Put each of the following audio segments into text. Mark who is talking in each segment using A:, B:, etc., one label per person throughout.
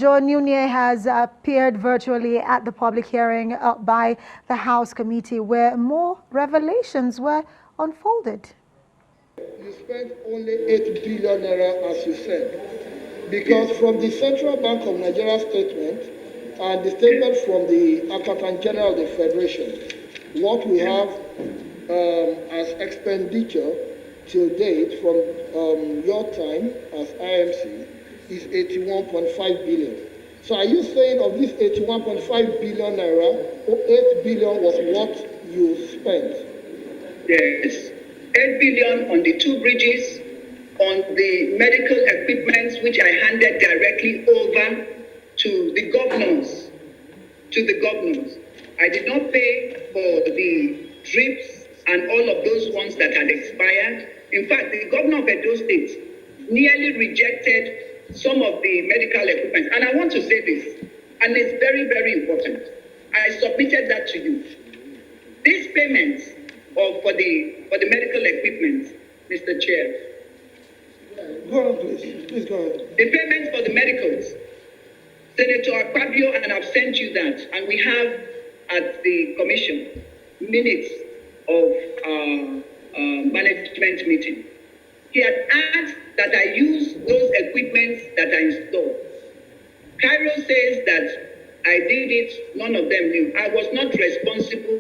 A: Joe Nunieh has appeared virtually at the public hearing by the House Committee where more revelations were unfolded.
B: You spent only 8 billion naira, as you said, because from the Central Bank of Nigeria statement and the statement from the Accountant General of the Federation, what we have as expenditure till date from your time as IMC is 81.5 billion. So are you saying of this 81.5 billion naira, 8 billion was what you spent?
C: Yes. 8 billion on the 2 bridges, on the medical equipment, which I handed directly over to the governors. I did not pay for the drips and all of those ones that had expired. In fact, the governor of Edo State nearly rejected some of the medical equipment. And I want to say this, and it's very, very important. I submitted that to you. These payments for the medical equipment, Mr. Chair.
B: Go on, please. Please go ahead.
C: The payments for the medicals, Senator Akpabio, and I've sent you that, and we have at the commission minutes of management meeting. He had asked that I use those equipments that I installed. Cairo says that I did it, none of them knew. I was not responsible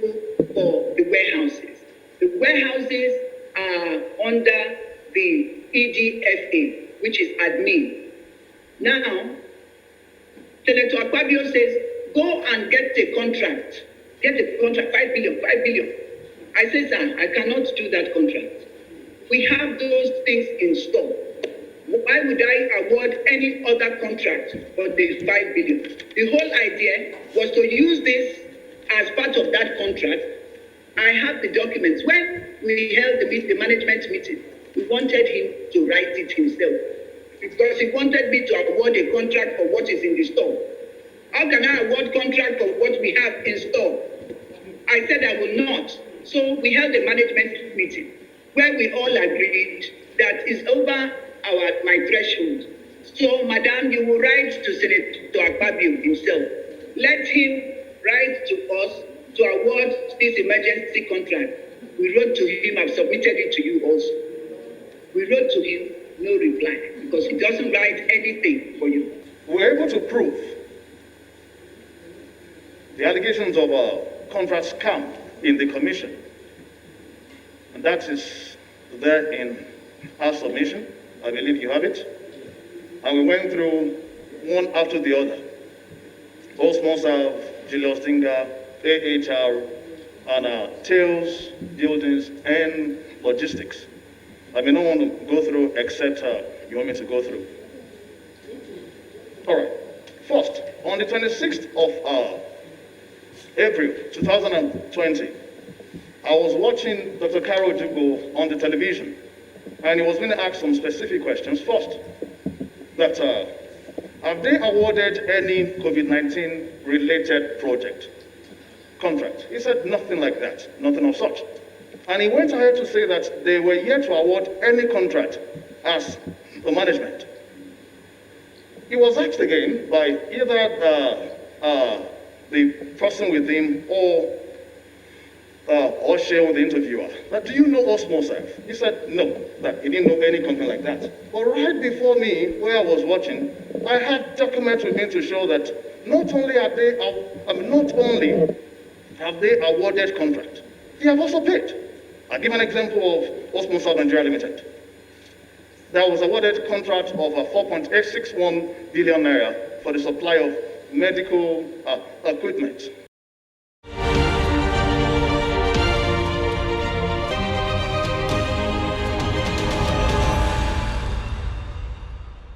C: for the warehouses. The warehouses are under the EDFA, which is admin. Now, Senator Akpabio says, go and get a contract. Get a contract, 5 billion. I say, sir, I cannot do that contract. We have those things in store. Why would I award any other contract for the 5 billion? The whole idea was to use this as part of that contract. I have the documents. When we held the management meeting, we wanted him to write it himself because he wanted me to award a contract for what is in the store. How can I award contract for what we have in store? I said I will not. So we held a management meeting where we all agreed that is over my threshold. So, Madam, you will write to Senator Akpabio himself. Let him write to us to award this emergency contract. We wrote to him, I've submitted it to you also. We wrote to him, no reply, because he doesn't write anything for you.
D: We were able to prove the allegations of a contract scam in the commission. And that is there in our submission. I believe you have it. And we went through one after the other. Osmosa, Julius Dinger, AHR, and Tails, Buildings, and Logistics. I may not want to go through except you want me to go through. All right. First, on the 26th of April 2020, I was watching Dr. Carol Jugo on the television, and he was being asked some specific questions. First, that have they awarded any COVID-19 related project, contract? He said nothing like that, nothing of such. And he went ahead to say that they were yet to award any contract as the management. He was asked again by either the person with him or share with the interviewer, that do you know Osmosa? He said no, that he didn't know any company like that. But right before me, where I was watching, I had documents with me to show that not only have they awarded contract, they have also paid. I'll give an example of Osmosa Nigeria Limited. There was awarded contract of 4.861 billion naira for the supply of medical equipment.